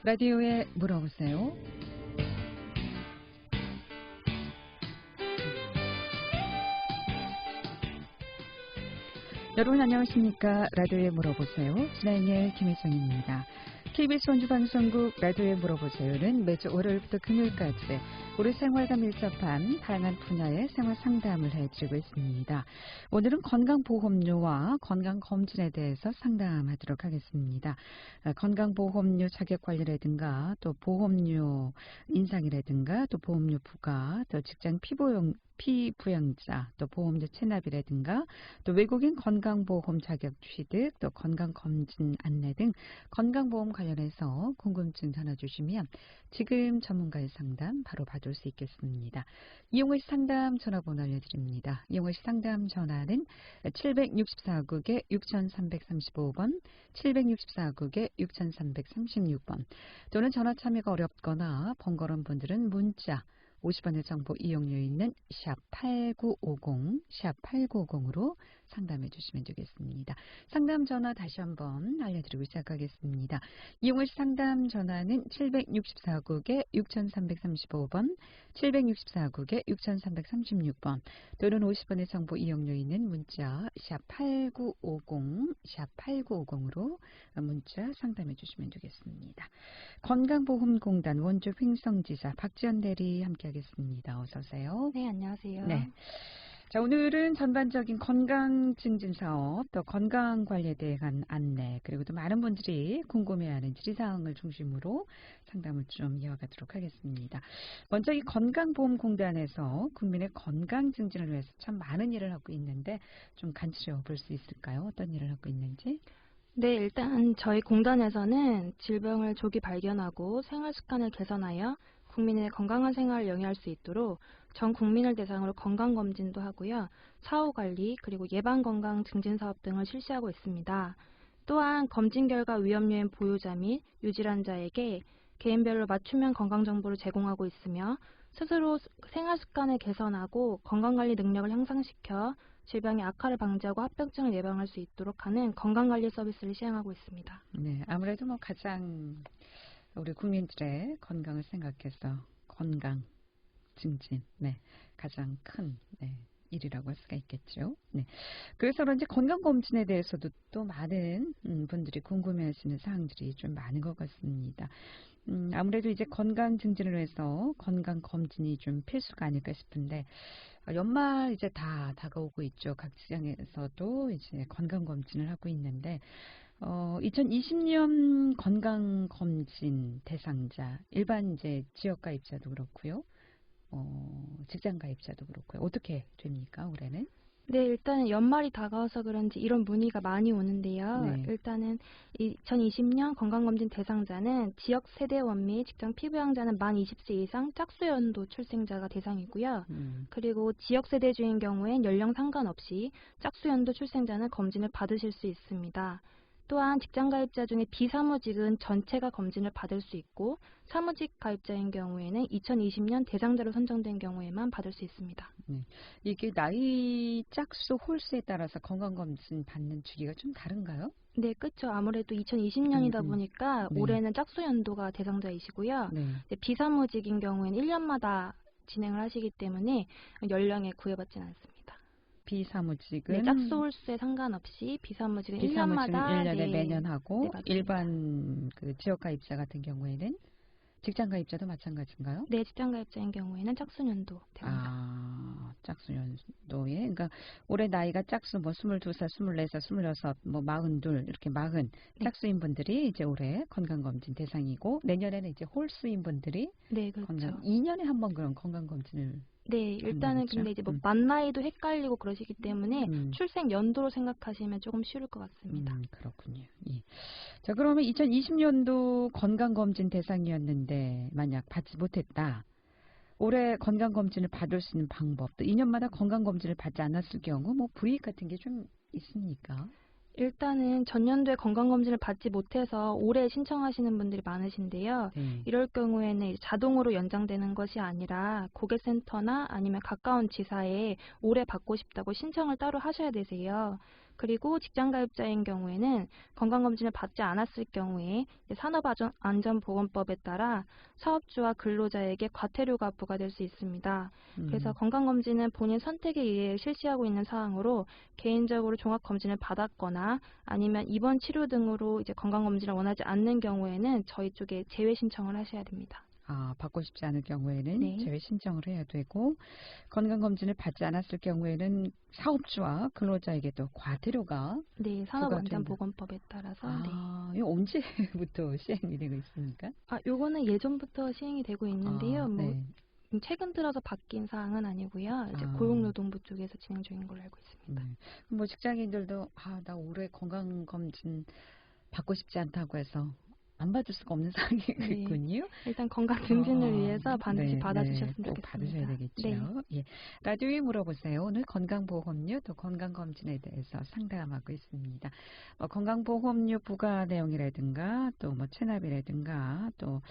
라디오에 물어보세요. 여러분 안녕하십니까? 라디오에 물어보세요. 진행의 김혜정입니다. KBS 원주방송국 라디오에 물어보세요는 매주 월요일부터 금요일까지 우리 생활과 밀접한 다양한 분야의 생활 상담을 해드리고 있습니다. 오늘은 건강보험료와 건강검진에 대해서 상담하도록 하겠습니다. 건강보험료 자격 관리라든가 또 보험료 인상이라든가 또 보험료 부과 또 직장 피부양자 또 보험료 체납이라든가 또 외국인 건강보험 자격 취득 또 건강검진 안내 등 건강보험 관련해서 궁금증 전화 주시면 지금 전문가의 상담 바로 받을 수 있겠습니다. 이용호 씨 상담 전화번호 알려드립니다. 이용호 씨 상담 전화는 764국에 6335번 764국에 6336번 또는 전화 참여가 어렵거나 번거로운 분들은 문자 50원의 정보 이용료 있는 샵8950, 샵8950으로 상담해 주시면 되겠습니다. 상담 전화 다시 한번 알려드리고 시작하겠습니다. 이용호 씨 상담 전화는 764국에 6335번, 764국에 6336번 또는 50원의 정보 이용료 있는 문자 샵8950, 샵8950으로 문자 상담해 주시면 되겠습니다. 건강보험공단 원주 횡성지사 박지연 대리 함께하겠습니다. 어서 오세요. 네, 안녕하세요. 네. 자, 오늘은 전반적인 건강증진 사업, 또 건강관리에 대한 안내, 그리고 또 많은 분들이 궁금해하는 질의사항을 중심으로 상담을 좀 이어가도록 하겠습니다. 먼저 이 건강보험공단에서 국민의 건강증진을 위해서 참 많은 일을 하고 있는데 좀 간추려 볼 수 있을까요? 어떤 일을 하고 있는지? 네, 일단 저희 공단에서는 질병을 조기 발견하고 생활 습관을 개선하여 국민의 건강한 생활을 영위할 수 있도록 전 국민을 대상으로 건강검진도 하고요. 사후관리 그리고 예방건강증진 사업 등을 실시하고 있습니다. 또한 검진 결과 위험요인 보유자 및 유질환자에게 개인별로 맞춤형 건강정보를 제공하고 있으며 스스로 생활 습관을 개선하고 건강관리 능력을 향상시켜 질병의 악화를 방지하고 합병증을 예방할 수 있도록 하는 건강관리 서비스를 시행하고 있습니다. 네, 아무래도 가장 우리 국민들의 건강을 생각해서 건강 증진, 네, 가장 큰 일이라고 할 수가 있겠죠. 네, 그래서 그런지 건강검진에 대해서도 또 많은 분들이 궁금해하시는 사항들이 좀 많은 것 같습니다. 아무래도 이제 건강 증진을 위해서 건강 검진이 좀 필수가 아닐까 싶은데 연말 이제 다 다가오고 있죠. 각 지장에서도 이제 건강 검진을 하고 있는데 2020년 건강 검진 대상자 일반 이제 지역 가입자도 그렇고요. 직장 가입자도 그렇고요. 어떻게 됩니까, 올해는? 네, 일단 연말이 다가와서 그런지 이런 문의가 많이 오는데요. 네. 일단은 2020년 건강검진 대상자는 지역 세대원 및 직장 피부양자는 만 20세 이상 짝수연도 출생자가 대상이고요. 그리고 지역 세대주인 경우엔 연령 상관없이 짝수연도 출생자는 검진을 받으실 수 있습니다. 또한 직장 가입자 중에 비사무직은 전체가 검진을 받을 수 있고 사무직 가입자인 경우에는 2020년 대상자로 선정된 경우에만 받을 수 있습니다. 네. 이게 나이 짝수 홀수에 따라서 건강검진 받는 주기가 좀 다른가요? 네, 그렇죠. 아무래도 2020년이다 보니까 네. 올해는 짝수 연도가 대상자이시고요. 네. 비사무직인 경우에는 1년마다 진행을 하시기 때문에 연령에 구애받지는 않습니다. 비사무직은 네, 짝수 홀수에 상관없이 비사무직은 1년마다 1년에 매년 하고 네, 일반 그 지역 가입자 같은 경우에는 직장 가입자도 마찬가지인가요? 네, 직장 가입자인 경우에는 짝수 연도 됩니다. 아, 짝수 연도에 그러니까 올해 나이가 짝수 22살, 24살, 26, 42 이렇게 40 짝수인 분들이 이제 올해 건강검진 대상이고 내년에는 이제 홀수인 분들이 네, 그렇죠. 2년에 한 번 그런 건강검진을 네, 일단은 거죠? 근데 이제 만 나이도 헷갈리고 그러시기 때문에 출생 연도로 생각하시면 조금 쉬울 것 같습니다. 그렇군요. 예. 자, 그러면 2020년도 건강검진 대상이었는데 만약 받지 못했다. 올해 건강검진을 받을 수 있는 방법, 또 2년마다 건강검진을 받지 않았을 경우 불이익 같은 게 좀 있습니까? 일단은 전년도에 건강검진을 받지 못해서 올해 신청하시는 분들이 많으신데요. 네. 이럴 경우에는 이제 자동으로 연장되는 것이 아니라 고객센터나 아니면 가까운 지사에 올해 받고 싶다고 신청을 따로 하셔야 되세요. 그리고 직장가입자인 경우에는 건강검진을 받지 않았을 경우에 산업안전보건법에 따라 사업주와 근로자에게 과태료가 부과될 수 있습니다. 그래서 건강검진은 본인 선택에 의해 실시하고 있는 사항으로 개인적으로 종합검진을 받았거나 아니면 입원 치료 등으로 이제 건강검진을 원하지 않는 경우에는 저희 쪽에 제외 신청을 하셔야 됩니다. 받고 싶지 않을 경우에는 네. 제외 신청을 해야 되고, 건강검진을 받지 않았을 경우에는 사업주와 근로자에게도 과태료가 네, 산업안전보건법에 따라서. 네. 이거 언제부터 시행이 되고 있습니까? 요거는 예전부터 시행이 되고 있는데요. 네. 최근 들어서 바뀐 사항은 아니고요. 이제 아. 고용노동부 쪽에서 진행 중인 걸로 알고 있습니다. 뭐 직장인들도 나 올해 건강검진 받고 싶지 않다고 해서 안 받을 수가 없는 상황이겠군요. 일단 건강 증진을 위해서 반드시 네, 받아주셨으면 꼭 좋겠습니다. 받으셔야 되겠죠. 네. 예. 라디오에 물어보세요. 오늘 건강보험료 또 건강검진에 대해서 상담하고 있습니다. 건강보험료 부과 내용이라든가 또 뭐 체납이라든가 또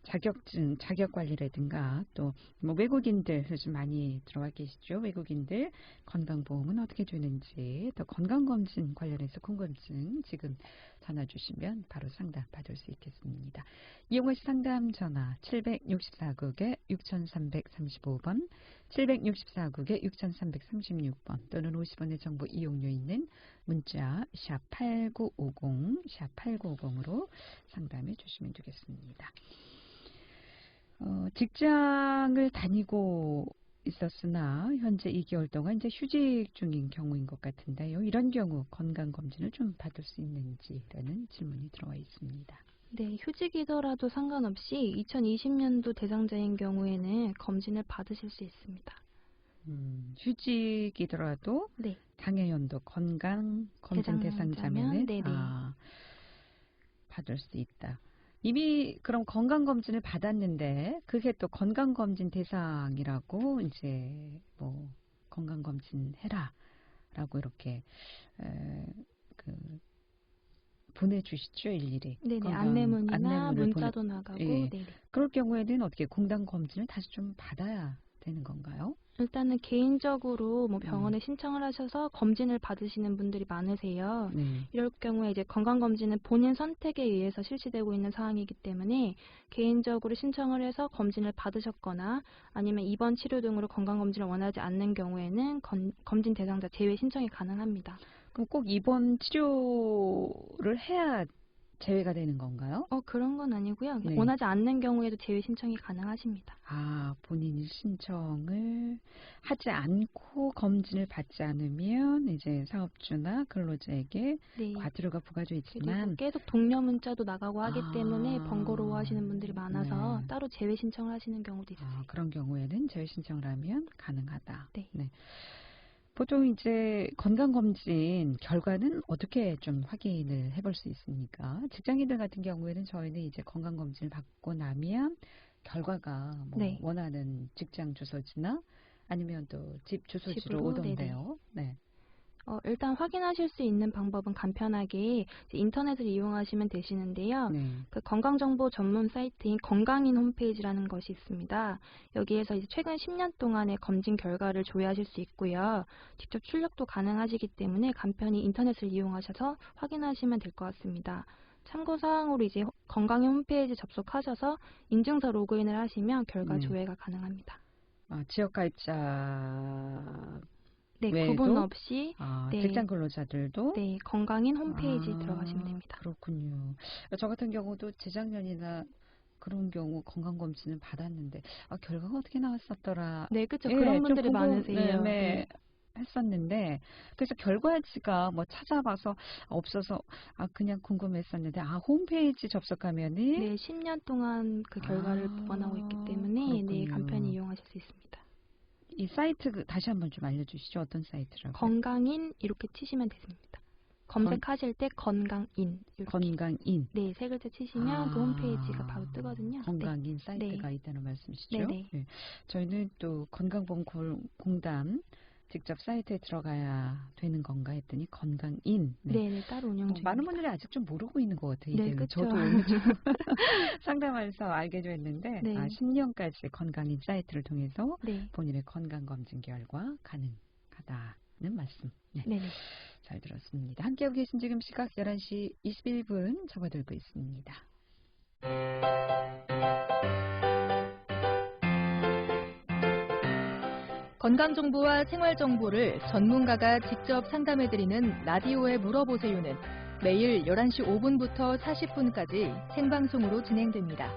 자격증, 자격관리라든가 또 뭐 외국인들 요즘 많이 들어와 계시죠. 외국인들 건강보험은 어떻게 되는지 또 건강검진 관련해서 궁금증 지금 전화 주시면 바로 상담 받을 수 있겠습니다. 이용하실 상담 전화 764국에 6335번, 764국에 6336번 또는 50원의 정보 이용료 있는 문자 샵 8950, 샵 8950으로 상담해 주시면 되겠습니다. 직장을 다니고 있었으나 현재 2개월 동안 이제 휴직 중인 경우인 것 같은데요. 이런 경우 건강검진을 좀 받을 수 있는지라는 질문이 들어와 있습니다. 네, 휴직이더라도 상관없이 2020년도 대상자인 경우에는 검진을 받으실 수 있습니다. 휴직이더라도 네. 당해연도 건강검진 대상자면은 네네. 받을 수 있다. 이미 그럼 건강검진을 받았는데 그게 또 건강검진 대상이라고 이제 뭐 건강검진 해라라고 이렇게 보내주시죠, 일일이. 네네, 안내문이나 문자도 나가고. 예. 네네. 그럴 경우에는 어떻게 건강검진을 다시 좀 받아야 되는 건가요? 일단은 개인적으로 병원에 신청을 하셔서 검진을 받으시는 분들이 많으세요. 네. 이럴 경우에 이제 건강검진은 본인 선택에 의해서 실시되고 있는 사항이기 때문에 개인적으로 신청을 해서 검진을 받으셨거나 아니면 입원 치료 등으로 건강검진을 원하지 않는 경우에는 검진 대상자 제외 신청이 가능합니다. 그럼 꼭 입원 치료를 해야 제외가 되는 건가요? 그런 건 아니고요. 네. 원하지 않는 경우에도 제외 신청이 가능하십니다. 본인이 신청을 하지 않고 검진을 받지 않으면 이제 사업주나 근로자에게 네. 과태료가 부과되어 있지만 그리고 계속 동료 문자도 나가고 하기 때문에 번거로워하시는 분들이 많아서 네. 따로 제외 신청을 하시는 경우도 있으세요. 그런 경우에는 제외 신청을 하면 가능하다. 네. 보통 이제 건강검진 결과는 어떻게 좀 확인을 해볼 수 있습니까? 직장인들 같은 경우에는 저희는 이제 건강검진을 받고 나면 결과가 네. 원하는 직장 주소지나 아니면 또 집 주소지로 집으로, 오던데요. 네. 일단 확인하실 수 있는 방법은 간편하게 이제 인터넷을 이용하시면 되시는데요. 네. 그 건강정보 전문 사이트인 건강인 홈페이지라는 것이 있습니다. 여기에서 이제 최근 10년 동안의 검진 결과를 조회하실 수 있고요. 직접 출력도 가능하시기 때문에 간편히 인터넷을 이용하셔서 확인하시면 될 것 같습니다. 참고사항으로 이제 건강인 홈페이지 접속하셔서 인증서 로그인을 하시면 결과 조회가 가능합니다. 지역가입자 네, 외에도 구분 없이 직장 근로자들도 건강인 홈페이지 들어가시면 됩니다. 그렇군요. 저 같은 경우도 재작년이나 그런 경우 건강검진을 받았는데 결과가 어떻게 나왔었더라. 네, 그렇죠. 그런 분들이 많으세요. 네. 했었는데 그래서 결과지가 뭐 찾아봐서 없어서 그냥 궁금했었는데 홈페이지 접속하면은 네, 10년 동안 그 결과를 보관하고 있기 때문에 네, 간편히 이용하실 수 있습니다. 이 사이트 다시 한번 좀 알려주시죠. 어떤 사이트라고요? 건강인 이렇게 치시면 되십니다. 검색하실 때 건강인 이렇게. 건강인. 네, 세 글자 치시면 그 홈페이지가 바로 뜨거든요. 건강인 사이트가 있다는 말씀이시죠? 네. 저희는 또 건강보험공단 직접 사이트에 들어가야 되는 건가 했더니 건강인. 네. 네, 따로 운영 중입니다. 많은 분들이 아직 좀 모르고 있는 것 같아요. 네, 이게 그쵸. 저도 오늘 좀 상담하면서 알게 됐는데 네. 10년까지 건강인 사이트를 통해서 네. 본인의 건강검진 결과 가능하다는 말씀. 네. 네네. 잘 들었습니다. 함께하고 계신 지금 시각 11시 21분 접어들고 있습니다. 건강정보와 생활정보를 전문가가 직접 상담해드리는 라디오에 물어보세요는 매일 11시 5분부터 40분까지 생방송으로 진행됩니다.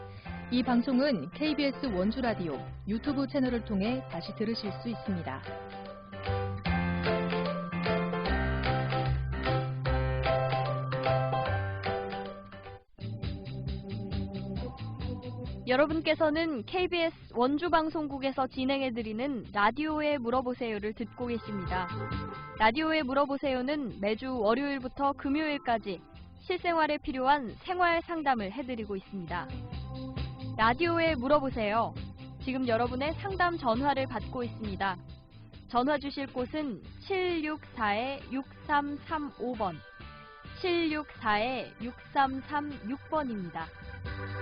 이 방송은 KBS 원주라디오 유튜브 채널을 통해 다시 들으실 수 있습니다. 여러분께서는 KBS 원주방송국에서 진행해드리는 라디오에 물어보세요를 듣고 계십니다. 라디오에 물어보세요는 매주 월요일부터 금요일까지 실생활에 필요한 생활 상담을 해드리고 있습니다. 라디오에 물어보세요. 지금 여러분의 상담 전화를 받고 있습니다. 전화 주실 곳은 764-6335번, 764-6336번입니다.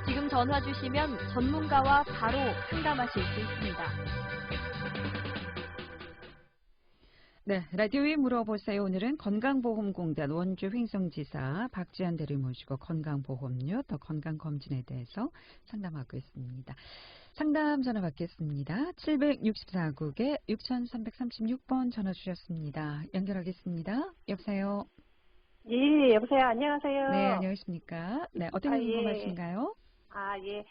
지금 전화 주시면 전문가와 바로 상담하실 수 있습니다. 네, 라디오에 물어보세요. 오늘은 건강보험공단 원주 횡성지사 박지한 대리를 모시고 건강보험료 또 건강검진에 대해서 상담하고 있습니다. 상담 전화 받겠습니다. 764국에 6336번 전화 주셨습니다. 연결하겠습니다. 여보세요? 예, 여보세요. 안녕하세요. 네, 안녕하십니까? 네, 어떤 게 궁금하신가요? 예.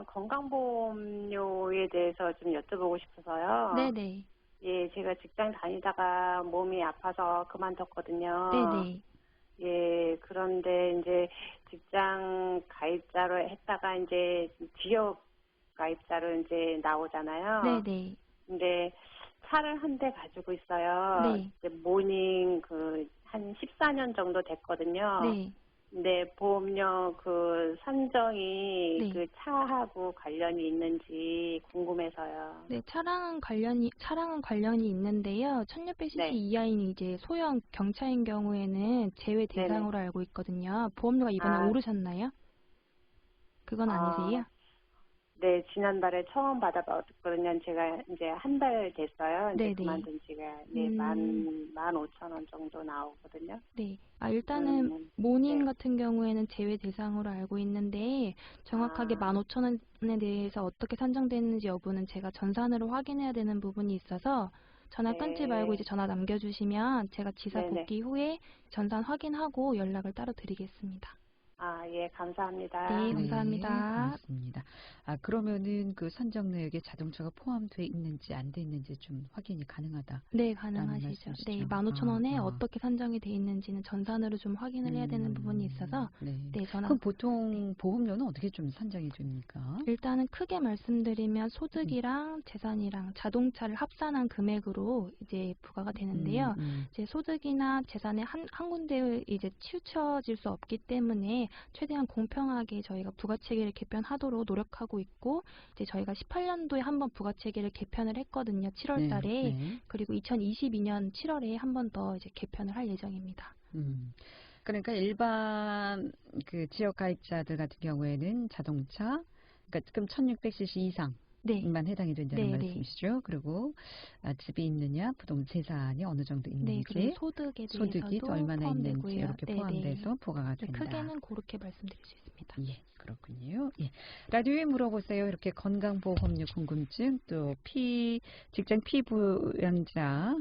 건강보험료에 대해서 좀 여쭤보고 싶어서요. 네네. 예, 제가 직장 다니다가 몸이 아파서 그만뒀거든요. 네네. 예, 그런데 이제 직장 가입자로 했다가 이제 지역 가입자로 이제 나오잖아요. 네네. 근데 차를 한 대 가지고 있어요. 네. 이제 모닝 한 14년 정도 됐거든요. 네. 네, 보험료 산정이 네. 차하고 관련이 있는지 궁금해서요. 네, 차량은 관련이 있는데요. 1600cc 네. 이하인 이제 소형 경차인 경우에는 제외 대상으로 알고 있거든요. 보험료가 이번에 오르셨나요? 그건 아니세요? 네, 지난달에 처음 받아봤거든요. 제가 이제 한 달 됐어요. 이제 네네. 그만둔 지가 15,000원 정도 나오거든요. 네. 일단은 모닝 네. 같은 경우에는 제외 대상으로 알고 있는데 정확하게 15,000원에 대해서 어떻게 산정되는지 여부는 제가 전산으로 확인해야 되는 부분이 있어서 전화 끊지 말고 이제 전화 남겨주시면 제가 지사 복귀 후에 전산 확인하고 연락을 따로 드리겠습니다. 예, 감사합니다. 네, 감사합니다. 네, 고맙습니다. 그러면은 그 산정 내역에 자동차가 포함되어 있는지 안 돼 있는지 좀 확인이 가능하다. 네, 가능하시죠. 네, 15,000원에 어떻게 산정이 돼 있는지는 전산으로 좀 확인을 해야 되는 부분이 있어서 네, 전화. 그럼 보통 보험료는 어떻게 좀 산정해 줍니까? 일단은 크게 말씀드리면 소득이랑 재산이랑 자동차를 합산한 금액으로 이제 부과가 되는데요. 이제 소득이나 재산에 한 군데에 이제 치우쳐질 수 없기 때문에 최대한 공평하게 저희가 부가체계를 개편하도록 노력하고 있고 이제 저희가 18년도에 한번 부가체계를 개편을 했거든요. 7월 달에. 그리고 2022년 7월에 한 번 더 이제 개편을 할 예정입니다. 그러니까 일반 그 지역 가입자들 같은 경우에는 자동차 그러니까 지금 1600cc 이상 만 해당이 된다는 말씀이시죠. 그리고 집이 있느냐, 부동 재산이 어느 정도 있는지, 그리고 소득에 대해서도 소득이 얼마나 포함되고요. 있는지 이렇게 포함돼서 부과가 된다. 크게는 그렇게 말씀드릴 수 있습니다. 예, 그렇군요. 예, 라디오에 물어보세요. 이렇게 건강보험료 궁금증, 또 직장 피부양자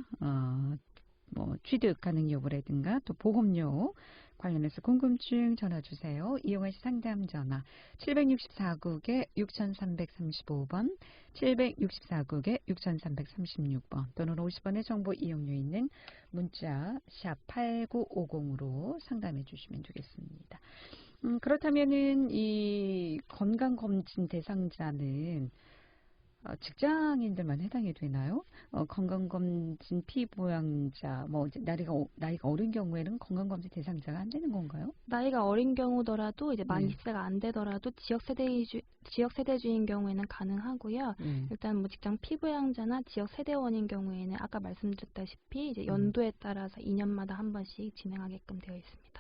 취득 가능 여부라든가 또 보험료 관련해서 궁금증 전화 주세요. 이용하실 상담 전화 764국에 6335번, 764국에 6336번 또는 50원의 정보 이용료 있는 문자 샵 8950으로 상담해 주시면 되겠습니다. 그렇다면은 이 건강검진 대상자는 직장인들만 해당이 되나요? 건강검진 피보양자, 뭐 이제 나이가 어린 경우에는 건강검진 대상자가 안 되는 건가요? 나이가 어린 경우더라도 이제 만 네. 20세가 안 되더라도 지역 세대주인 경우에는 가능하고요. 일단 뭐 직장 피부양자나 지역 세대원인 경우에는 아까 말씀드렸다시피 이제 연도에 따라서 2년마다 한 번씩 진행하게끔 되어 있습니다.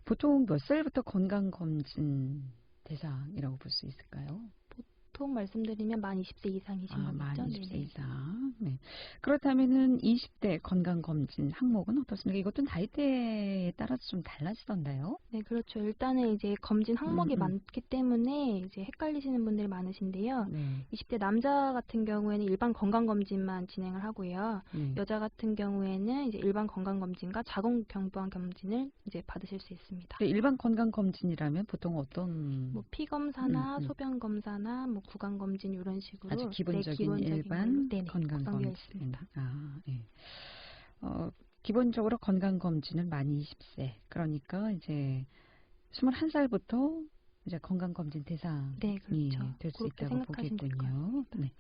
보통 몇 살부터 건강검진 대상이라고 볼 수 있을까요? 보통 말씀드리면 만 20세 이상이신 거죠? 만 20세 네네. 이상. 네. 그렇다면은 20대 건강검진 항목은 어떻습니까? 이것도 나이대에 따라서 좀 달라지던데요? 네, 그렇죠. 일단은 이제 검진 항목이 많기 때문에 이제 헷갈리시는 분들이 많으신데요. 네. 20대 남자 같은 경우에는 일반 건강검진만 진행을 하고요. 네. 여자 같은 경우에는 이제 일반 건강검진과 자궁경부암 검진을 이제 받으실 수 있습니다. 일반 건강검진이라면 보통 어떤 뭐 피검사나 소변검사나 뭐 구강검진 이런 식으로 아주 기본적인 기본적인 일반 걸로, 건강검진. 있습니다. 네. 기본적으로 건강검진은 만 20세. 그러니까 이제 21살부터 이제 건강검진 대상이 네, 그렇죠. 될 수 그렇게 있다고 생각하시면 될 것 보겠군요. 같습니다. 네.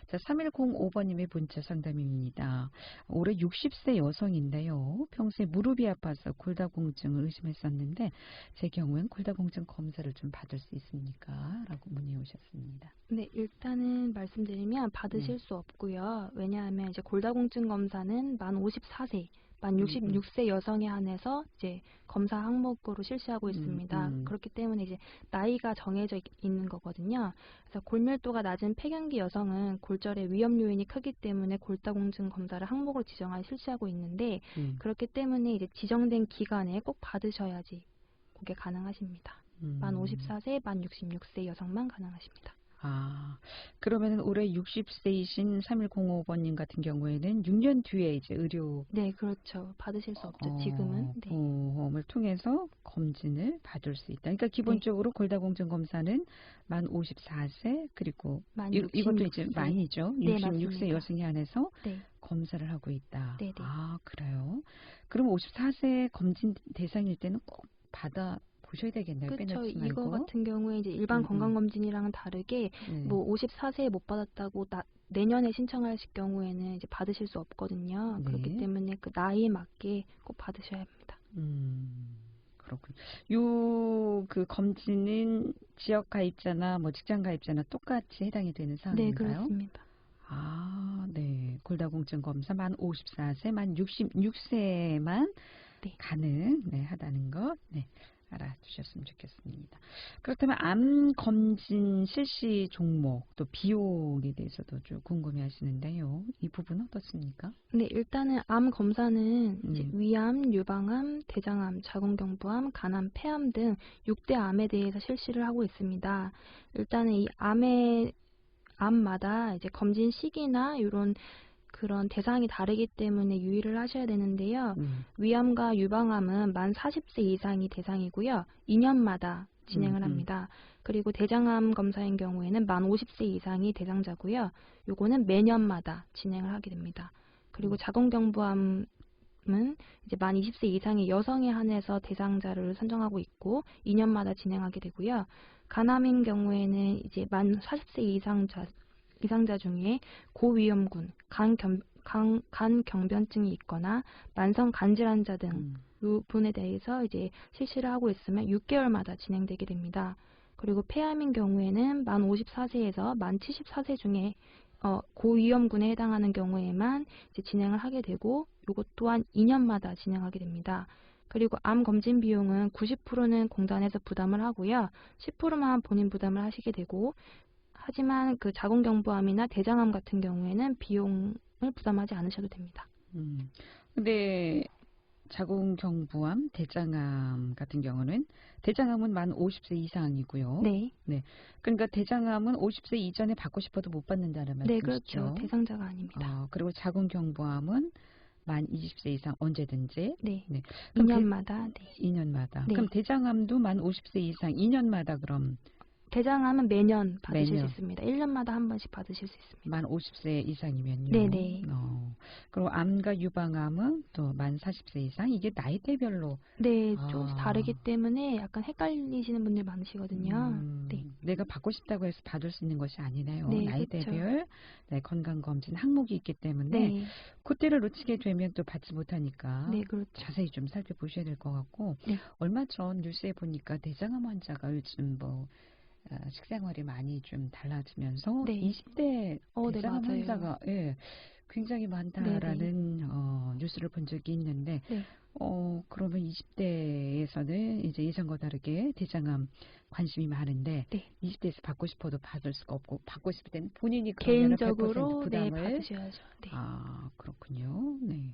자, 3105번님의 문자 상담입니다. 올해 60세 여성인데요. 평소에 무릎이 아파서 골다공증을 의심했었는데 제 경우엔 골다공증 검사를 좀 받을 수 있습니까? 라고 문의 오셨습니다. 네, 일단은 말씀드리면 받으실 수 없고요. 왜냐하면 이제 골다공증 검사는 만 54세, 만 66세 여성에 한해서 이제 검사 항목으로 실시하고 있습니다. 그렇기 때문에 이제 나이가 정해져 있는 거거든요. 그래서 골밀도가 낮은 폐경기 여성은 골절의 위험 요인이 크기 때문에 골다공증 검사를 항목으로 실시하고 있는데 그렇기 때문에 이제 지정된 기간에 꼭 받으셔야지 그게 가능하십니다. 만 54세, 만 66세 여성만 가능하십니다. 그러면은 올해 60세이신 3105번님 같은 경우에는 6년 뒤에 이제 의료 네, 그렇죠. 받으실 수 없죠. 지금은. 네. 보험을 통해서 검진을 받을 수 있다. 그러니까 기본적으로 골다공증 검사는 만 54세 그리고 만 이것도 이제 만이죠. 네, 66세 맞습니다. 여성에 한해서 네. 검사를 하고 있다. 네네. 그래요. 그럼 54세 검진 대상일 때는 꼭 받아 보셔야 되겠네요. 그렇죠. 빼놓지 말고. 이거 같은 경우에 이제 일반 건강검진이랑은 다르게 뭐 54세에 못 받았다고 내년에 신청하실 경우에는 이제 받으실 수 없거든요. 그렇기 때문에 그 나이에 맞게 꼭 받으셔야 합니다. 그렇군요. 그 검진은 지역 가입자나 뭐 직장 가입자나 똑같이 해당이 되는 사항인가요? 네, 그렇습니다. 네. 골다공증 검사 만 54세, 만 66세만 가능하다는 것. 네. 알아두셨으면 좋겠습니다. 그렇다면 암 검진 실시 종목 또 비용에 대해서도 좀 궁금해하시는데요. 이 부분은 어떻습니까? 네, 일단은 암 검사는 이제 위암, 유방암, 대장암, 자궁경부암, 간암, 폐암 등 6대 암에 대해서 실시를 하고 있습니다. 일단은 이 암마다 이제 검진 시기나 이런 그런 대상이 다르기 때문에 유의를 하셔야 되는데요. 위암과 유방암은 만 40세 이상이 대상이고요. 2년마다 진행을 합니다. 그리고 대장암 검사인 경우에는 만 50세 이상이 대상자고요. 요거는 매년마다 진행을 하게 됩니다. 그리고 자궁경부암은 이제 만 20세 이상의 여성에 한해서 대상자를 선정하고 있고 2년마다 진행하게 되고요. 간암인 경우에는 이제 만 40세 이상자 중에 고위험군, 간경변증이 있거나 만성 간질환자 등 이 분에 대해서 이제 실시를 하고 있으면 6개월마다 진행되게 됩니다. 그리고 폐암인 경우에는 만 54세에서 만 74세 중에 고위험군에 해당하는 경우에만 이제 진행을 하게 되고 이것 또한 2년마다 진행하게 됩니다. 그리고 암 검진 비용은 90%는 공단에서 부담을 하고요. 10%만 본인 부담을 하시게 되고 하지만 그 자궁경부암이나 대장암 같은 경우에는 비용을 부담하지 않으셔도 됩니다. 근데 자궁경부암, 대장암 같은 경우는 대장암은 만 50세 이상이고요. 네. 그러니까 대장암은 50세 이전에 받고 싶어도 못 받는다는 말씀이시죠? 네, 그렇죠. 대상자가 아닙니다. 그리고 자궁경부암은 만 20세 이상 언제든지. 네. 2년마다. 2년마다. 그럼 대장암도 만 50세 이상 2년마다 그럼 대장암은 매년 받으실 수 있습니다. 1년마다 한 번씩 받으실 수 있습니다. 만 50세 이상이면요. 네네. 그리고 암과 유방암은 또 만 40세 이상 이게 나이대별로 네, 아. 조금씩 다르기 때문에 약간 헷갈리시는 분들 많으시거든요. 네. 내가 받고 싶다고 해서 받을 수 있는 것이 아니네요. 네, 나이대별 네, 건강검진 항목이 있기 때문에 네, 그때를 놓치게 되면 또 받지 못하니까 네, 그렇죠. 자세히 좀 살펴보셔야 될 것 같고 네. 얼마 전 뉴스에 보니까 대장암 환자가 요즘 뭐 식생활이 많이 좀 달라지면서 네. 20대 네, 대장암 맞아요. 환자가 예, 굉장히 많다라는 뉴스를 본 적이 있는데 네. 그러면 20대에서는 이제 예전과 다르게 대장암 관심이 많은데 네. 20대에서 받고 싶어도 받을 수가 없고 받고 싶을 때는 본인이 그러면 100% 개인적으로 네, 부담을 받으셔야죠. 네. 아 그렇군요. 네.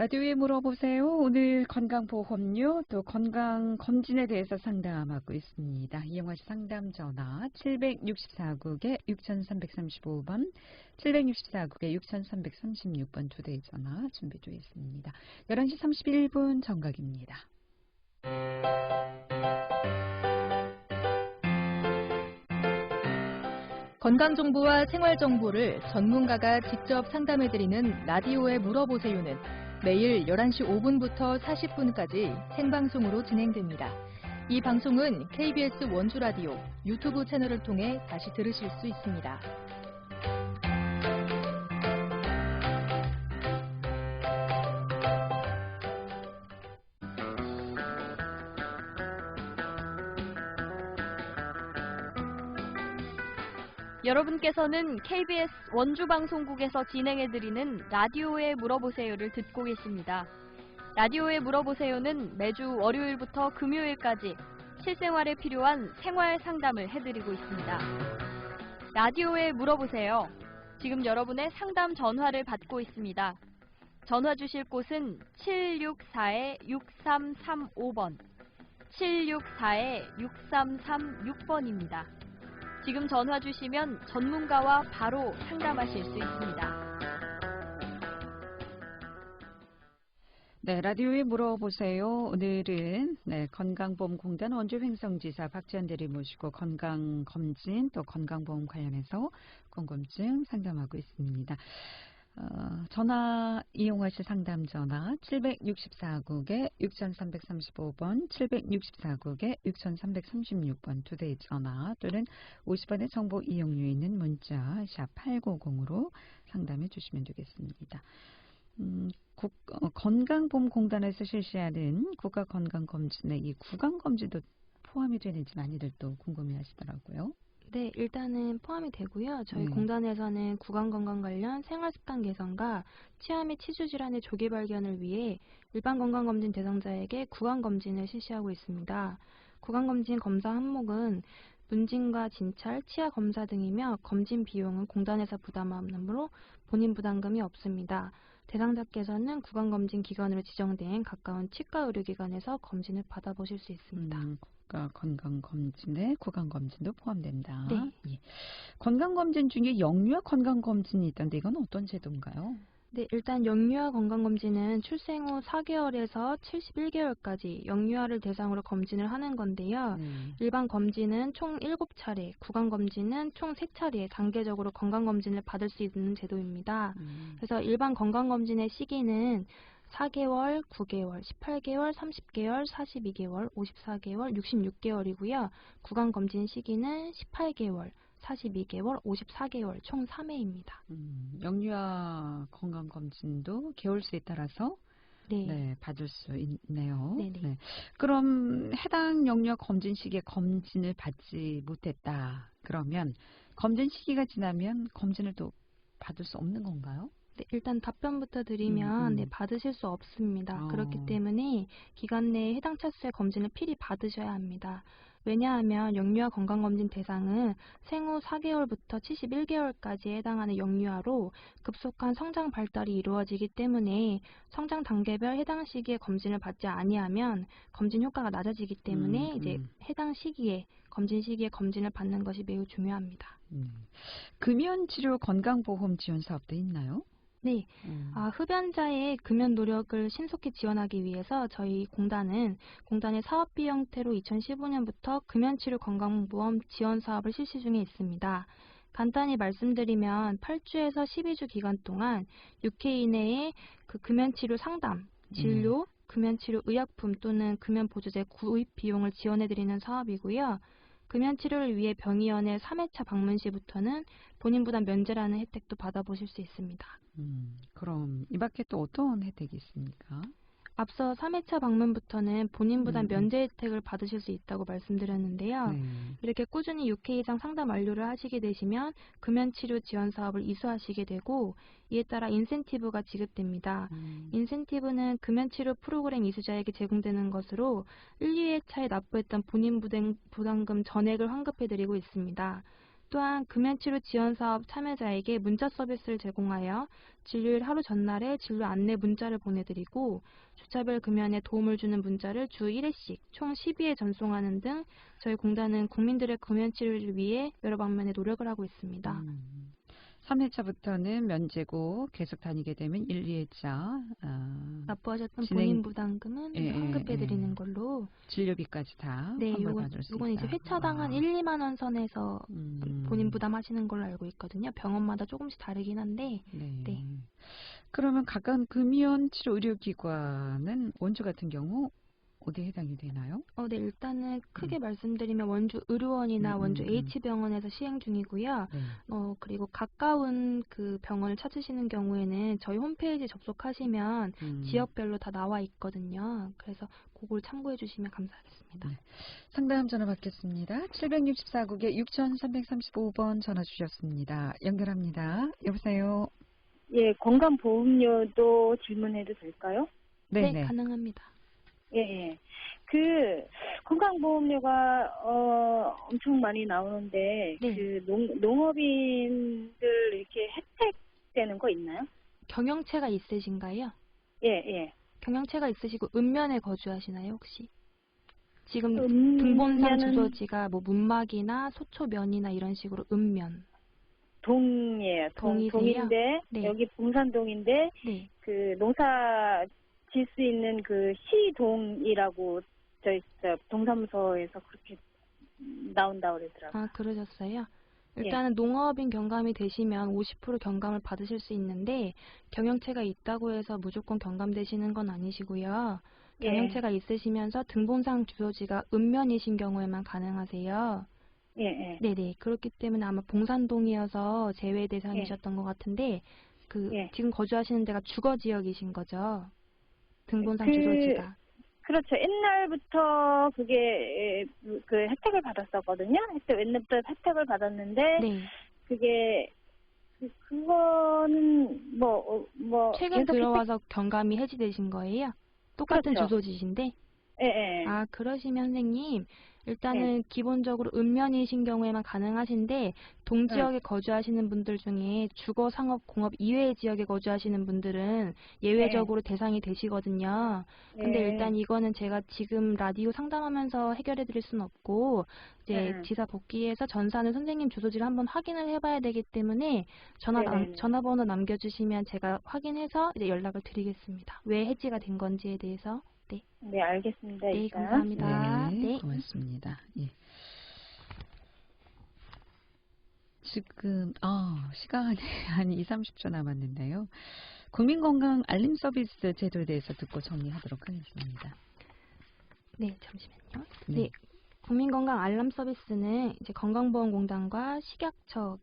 라디오에 물어보세요. 오늘 건강보험료 또 건강검진에 대해서 상담하고 있습니다. 이용하실 상담 전화 764국에 6335번, 764국에 6336번 두 대의 전화 준비되어 있습니다. 11시 31분 정각입니다. 건강정보와 생활정보를 전문가가 직접 상담해드리는 라디오에 물어보세요는 매일 11시 5분부터 40분까지 생방송으로 진행됩니다. 이 방송은 KBS 원주라디오 유튜브 채널을 통해 다시 들으실 수 있습니다. 여러분께서는 KBS 원주방송국에서 진행해드리는 라디오에 물어보세요를 듣고 계십니다. 라디오에 물어보세요는 매주 월요일부터 금요일까지 실생활에 필요한 생활 상담을 해드리고 있습니다. 라디오에 물어보세요. 지금 여러분의 상담 전화를 받고 있습니다. 전화 주실 곳은 764-6335번, 764-6336번입니다. 지금 전화 주시면 전문가와 바로 상담하실 수 있습니다. 네, 라디오에 물어보세요. 오늘은 건강보험공단 원주횡성지사 박지원 대리 모시고 건강검진 또 건강보험 관련해서 궁금증 상담하고 있습니다. 전화 이용하실 상담 전화 764국에 6335번, 764국에 6336번 두 대의 전화 또는 50원의 정보 이용료 있는 문자 샵 8910으로 상담해 주시면 되겠습니다. 건강보험공단에서 실시하는 국가건강검진에 이 구강검진도 포함이 되는지 많이들 또 궁금해하시더라고요. 네, 일단은 포함이 되고요. 저희 네. 공단에서는 구강건강 관련 생활습관 개선과 치아 및 치주 질환의 조기 발견을 위해 일반 건강검진 대상자에게 구강검진을 실시하고 있습니다. 구강검진 검사 항목은 문진과 진찰, 치아 검사 등이며 검진 비용은 공단에서 부담하므로 본인 부담금이 없습니다. 대상자께서는 구강검진 기관으로 지정된 가까운 치과 의료기관에서 검진을 받아보실 수 있습니다. 건강검진에 구강검진도 포함된다. 네. 예. 건강검진 중에 영유아 건강검진이 있던데 이건 어떤 제도인가요? 네, 일단 영유아 건강검진은 출생 후 4개월에서 71개월까지 영유아를 대상으로 검진을 하는 건데요. 일반 검진은 총 7차례, 구강검진은 총 3차례 단계적으로 건강검진을 받을 수 있는 제도입니다. 그래서 일반 건강검진의 시기는 4개월, 9개월, 18개월, 30개월, 42개월, 54개월, 66개월이고요. 구강검진 시기는 18개월, 42개월, 54개월 총 3회입니다. 영유아 건강검진도 개월수에 따라서 네, 받을 수 있네요. 네. 그럼 해당 영유아 검진 시기에 검진을 받지 못했다. 그러면 검진 시기가 지나면 검진을 또 받을 수 없는 건가요? 네, 일단 답변부터 드리면 네, 받으실 수 없습니다. 그렇기 때문에 기간 내에 해당 차수의 검진을 필히 받으셔야 합니다. 왜냐하면 영유아 건강검진 대상은 생후 4개월부터 71개월까지에 해당하는 영유아로 급속한 성장 발달이 이루어지기 때문에 성장 단계별 해당 시기에 검진을 받지 아니하면 검진 효과가 낮아지기 때문에 이제 해당 시기에 검진 시기에 검진을 받는 것이 매우 중요합니다. 금연치료 건강보험 지원 사업도 있나요? 네, 흡연자의 금연 노력을 신속히 지원하기 위해서 저희 공단은 공단의 사업비 형태로 2015년부터 금연치료 건강보험 지원 사업을 실시 중에 있습니다. 간단히 말씀드리면 8주에서 12주 기간 동안 6회 이내에 그 금연치료 상담, 진료, 금연치료 의약품 또는 금연보조제 구입 비용을 지원해드리는 사업이고요. 금연치료를 위해 병의원에 3회차 방문 시부터는 본인 부담 면제라는 혜택도 받아보실 수 있습니다. 그럼 이 밖에 또 어떤 혜택이 있습니까? 앞서 3회차 방문부터는 본인 부담 면제 혜택을 받으실 수 있다고 말씀드렸는데요. 네. 이렇게 꾸준히 6회 이상 상담 완료를 하시게 되시면 금연치료 지원 사업을 이수하시게 되고 이에 따라 인센티브가 지급됩니다. 인센티브는 금연치료 프로그램 이수자에게 제공되는 것으로 1, 2회차에 납부했던 본인 부담금 전액을 환급해드리고 있습니다. 또한 금연치료 지원사업 참여자에게 문자 서비스를 제공하여 진료일 하루 전날에 진료 안내 문자를 보내드리고 주차별 금연에 도움을 주는 문자를 주 1회씩 총 12회 전송하는 등 저희 공단은 국민들의 금연치료를 위해 여러 방면에 노력을 하고 있습니다. 3회차부터는 면제고 계속 다니게 되면 1, 2회차 납부하셨던 진행- 본인 부담금은 환급해드리는 걸로. 진료비까지 다 네, 환불받을 수 요건 있다. 이제 회차당 한 1, 2만 원 선에서 본인 부담하시는 걸로 알고 있거든요. 병원마다 조금씩 다르긴 한데. 네. 그러면 각각 금연치료 의료기관은 원주 같은 경우 어디에 해당이 되나요? 네, 일단은 크게 말씀드리면 원주 의료원이나 원주 H병원에서 시행 중이고요. 네. 그리고 가까운 그 병원을 찾으시는 경우에는 저희 홈페이지 접속하시면 지역별로 다 나와 있거든요. 그래서 그걸 참고해 주시면 감사하겠습니다. 네. 상담 전화 받겠습니다. 764국에 6335번 전화 주셨습니다. 연결합니다. 여보세요? 예, 건강보험료도 질문해도 될까요? 네, 가능합니다. 예. 그 건강보험료가 엄청 많이 나오는데 그 농업인들 이렇게 혜택 되는 거 있나요? 경영체가 있으신가요? 예. 경영체가 있으시고 읍면에 거주하시나요, 혹시? 지금 등본상 주소지가 뭐 문막이나 소초면이나 이런 식으로 읍면. 동이에요. 동인데 네. 여기 봉산동인데 그 농사 질 수 있는 그 시동이라고 저희 동사무소에서 그렇게 나온다고 그러더라고요. 아, 그러셨어요? 일단은 농업인 경감이 되시면 50% 경감을 받으실 수 있는데 경영체가 있다고 해서 무조건 경감되시는 건 아니시고요. 경영체가 있으시면서 등본상 주소지가 읍면이신 경우에만 가능하세요. 네네. 그렇기 때문에 아마 봉산동이어서 제외 대상이셨던 것 같은데 지금 거주하시는 데가 주거 지역이신 거죠? 등본상 주소지가. 그렇죠. 옛날부터 그게 그 혜택을 받았었거든요. 옛날부터 혜택을 받았는데 그게 그거는 뭐 최근 들어와서 경감이 해지되신 거예요? 똑같은 주소지신데? 예. 아, 그러시면 선생님 일단은 기본적으로 읍면이신 경우에만 가능하신데 동지역에 거주하시는 분들 중에 주거, 상업, 공업 이외의 지역에 거주하시는 분들은 예외적으로 대상이 되시거든요. 근데 일단 이거는 제가 지금 라디오 상담하면서 해결해 드릴 수는 없고 이제 지사 복귀해서 전사는 선생님 주소지를 한번 확인을 해봐야 되기 때문에 전화번호 남겨주시면 제가 확인해서 이제 연락을 드리겠습니다. 왜 해지가 된 건지에 대해서. 네, 알겠습니다. 네, 일단. 감사합니다. 네, 고맙습니다. 예. 지금 시간이 한 2, 30초 남았는데요. 국민건강 알림 서비스 제도에 대해서 듣고 정리하도록 하겠습니다. 네, 잠시만요. 네, 국민건강 알람 서비스는 이제 건강보험공단과 식약처,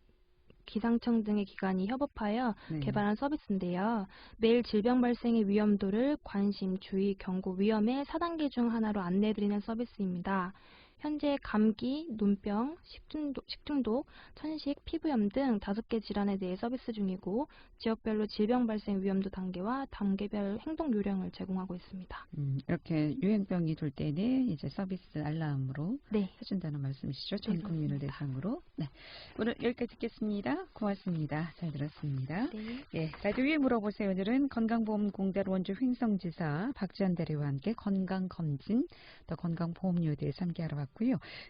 기상청 등의 기관이 협업하여 개발한 서비스인데요. 매일 질병 발생의 위험도를 관심, 주의, 경고, 위험의 4단계 중 하나로 안내해드리는 서비스입니다. 현재 감기, 눈병, 식중독, 천식, 피부염 등 5개 질환에 대해 서비스 중이고 지역별로 질병 발생 위험도 단계와 단계별 행동 요령을 제공하고 있습니다. 이렇게 유행병이 돌 때는 이제 서비스 알람으로 해준다는 말씀이시죠? 전 국민을 대상으로. 네, 오늘 여기까지 듣겠습니다. 고맙습니다. 잘 들었습니다. 예, 라디오에 물어보세요. 오늘은 건강보험공단 원주 횡성지사 박지연 대리와 함께 건강검진, 또 건강보험료에 대해서 함께 알아봤고요.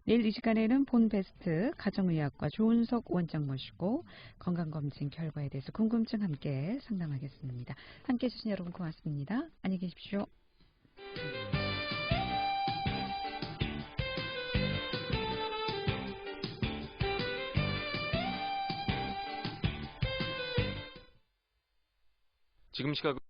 내일 이 시간에는 본베스트 가정의학과 조은석 원장 모시고 건강검진 결과에 대해서 궁금증 함께 상담하겠습니다. 함께해 주신 여러분 고맙습니다. 안녕히 계십시오. 지금 시각